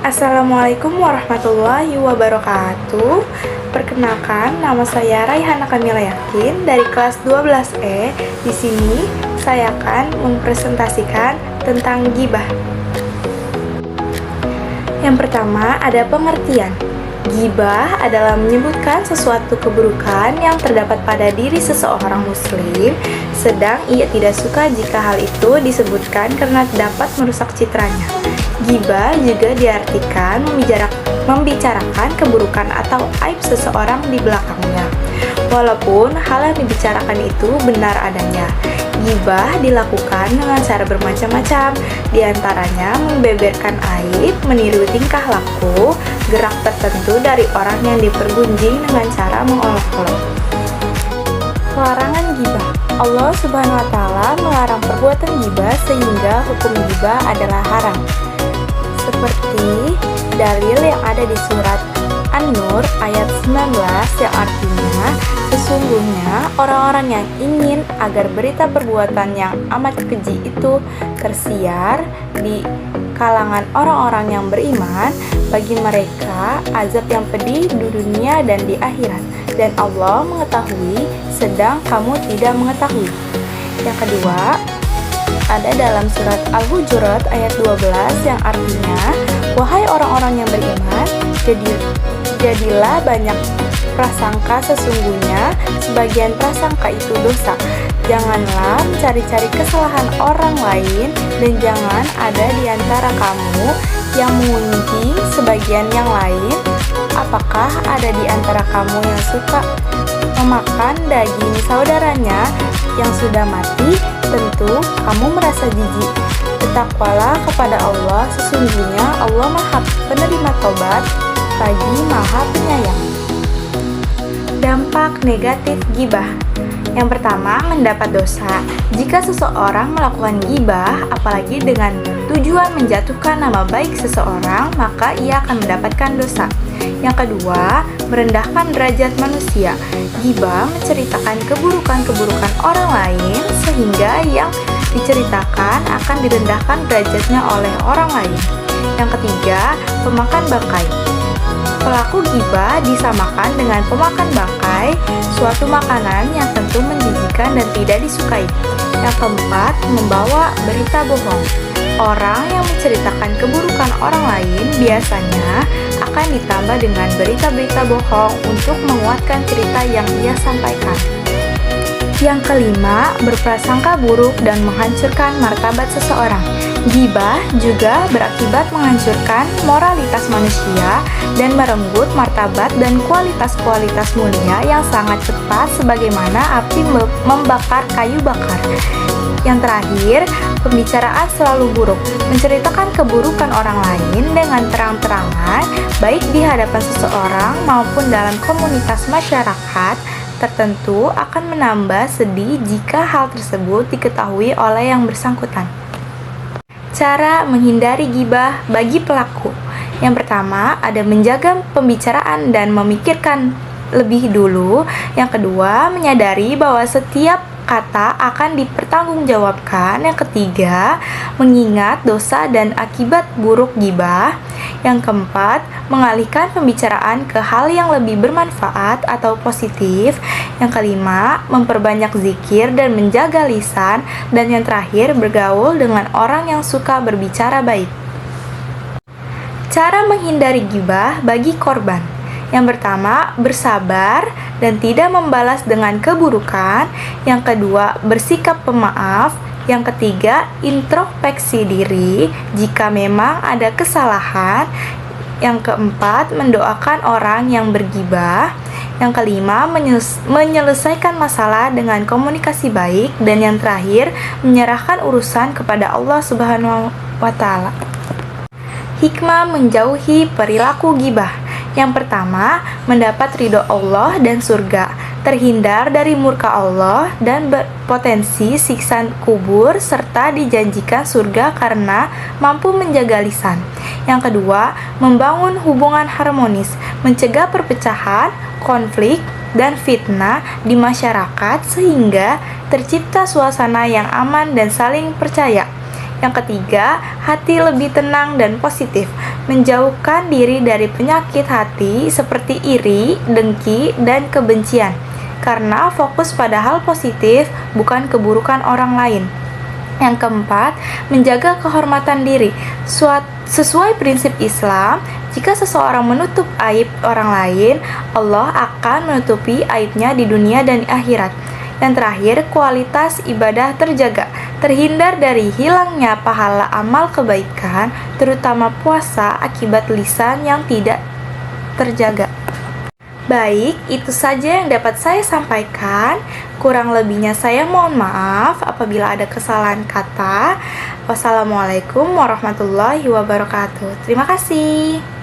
Assalamualaikum warahmatullahi wabarakatuh. Perkenalkan, nama saya Raihana Kamila Yakin dari kelas 12E. Di sini saya akan mempresentasikan tentang ghibah. Yang pertama, ada pengertian. Ghibah adalah menyebutkan sesuatu keburukan yang terdapat pada diri seseorang muslim, sedang ia tidak suka jika hal itu disebutkan karena dapat merusak citranya. Ghibah juga diartikan membicarakan keburukan atau aib seseorang di belakangnya, walaupun hal yang dibicarakan itu benar adanya. Ghibah dilakukan dengan cara bermacam-macam, diantaranya membeberkan aib, meniru tingkah laku, gerak tertentu dari orang yang dipergunjing dengan cara mengolok-olok. Larangan ghibah. Allah Subhanahu wa Ta'ala melarang perbuatan ghibah sehingga hukum ghibah adalah haram. Seperti dalil yang ada di surat An-Nur ayat 19 yang artinya, sesungguhnya orang-orang yang ingin agar berita perbuatan yang amat keji itu tersiar di kalangan orang-orang yang beriman, bagi mereka azab yang pedih di dunia dan di akhirat, dan Allah mengetahui sedang kamu tidak mengetahui. Yang kedua, ada dalam surat Al-Hujurat ayat 12 yang artinya, wahai orang-orang yang beriman, jadilah banyak prasangka, sesungguhnya sebagian prasangka itu dosa. Janganlah mencari-cari kesalahan orang lain, dan jangan ada di antara kamu yang mengunjing sebagian yang lain. Apakah ada di antara kamu yang suka memakan daging saudaranya yang sudah mati? Tentu kamu merasa jijik. Bertakwalah kepada Allah, sesungguhnya Allah Maha Penerima Tobat lagi Maha Penyayang. Dampak negatif ghibah. Yang pertama, mendapat dosa. Jika seseorang melakukan ghibah, apalagi dengan tujuan menjatuhkan nama baik seseorang, maka ia akan mendapatkan dosa. Yang kedua, merendahkan derajat manusia. Ghibah menceritakan keburukan-keburukan orang lain sehingga yang diceritakan akan direndahkan derajatnya oleh orang lain. Yang ketiga, pemakan bangkai. Pelaku ghibah disamakan dengan pemakan bangkai, suatu makanan yang tentu menjijikan dan tidak disukai. Yang keempat, membawa berita bohong. Orang yang menceritakan keburukan orang lain biasanya akan ditambah dengan berita-berita bohong untuk menguatkan cerita yang ia sampaikan. Yang kelima, berprasangka buruk dan menghancurkan martabat seseorang. Ghibah juga berakibat menghancurkan moralitas manusia dan merenggut martabat dan kualitas-kualitas mulia yang sangat cepat sebagaimana api membakar kayu bakar. Yang terakhir, pembicaraan selalu buruk, menceritakan keburukan orang lain dengan terang-terangan, baik di hadapan seseorang maupun dalam komunitas masyarakat tertentu, akan menambah sedih jika hal tersebut diketahui oleh yang bersangkutan. Cara menghindari ghibah bagi pelaku. Yang pertama, ada menjaga pembicaraan dan memikirkan lebih dulu. Yang kedua, menyadari bahwa setiap kata akan dipertanggungjawabkan. Yang ketiga, mengingat dosa dan akibat buruk ghibah. Yang keempat, mengalihkan pembicaraan ke hal yang lebih bermanfaat atau positif. Yang kelima, memperbanyak zikir dan menjaga lisan. Dan yang terakhir, bergaul dengan orang yang suka berbicara baik. Cara menghindari ghibah bagi korban. Yang pertama, bersabar dan tidak membalas dengan keburukan. Yang kedua, bersikap pemaaf. Yang ketiga, introspeksi diri jika memang ada kesalahan. Yang keempat, mendoakan orang yang berghibah. Yang kelima, menyelesaikan masalah dengan komunikasi baik. Dan yang terakhir, menyerahkan urusan kepada Allah Subhanahu wa Ta'ala. Hikmah menjauhi perilaku ghibah. Yang pertama, mendapat ridho Allah dan surga, terhindar dari murka Allah dan berpotensi siksa kubur, serta dijanjikan surga karena mampu menjaga lisan. Yang kedua, membangun hubungan harmonis, mencegah perpecahan, konflik, dan fitnah di masyarakat sehingga tercipta suasana yang aman dan saling percaya. Yang ketiga, hati lebih tenang dan positif, menjauhkan diri dari penyakit hati seperti iri, dengki, dan kebencian, karena fokus pada hal positif, bukan keburukan orang lain. Yang keempat, menjaga kehormatan diri. Sesuai prinsip Islam, jika seseorang menutup aib orang lain, Allah akan menutupi aibnya di dunia dan di akhirat. Yang terakhir, kualitas ibadah terjaga, terhindar dari hilangnya pahala amal kebaikan, terutama puasa akibat lisan yang tidak terjaga. Baik, itu saja yang dapat saya sampaikan. Kurang lebihnya saya mohon maaf apabila ada kesalahan kata. Wassalamualaikum warahmatullahi wabarakatuh. Terima kasih.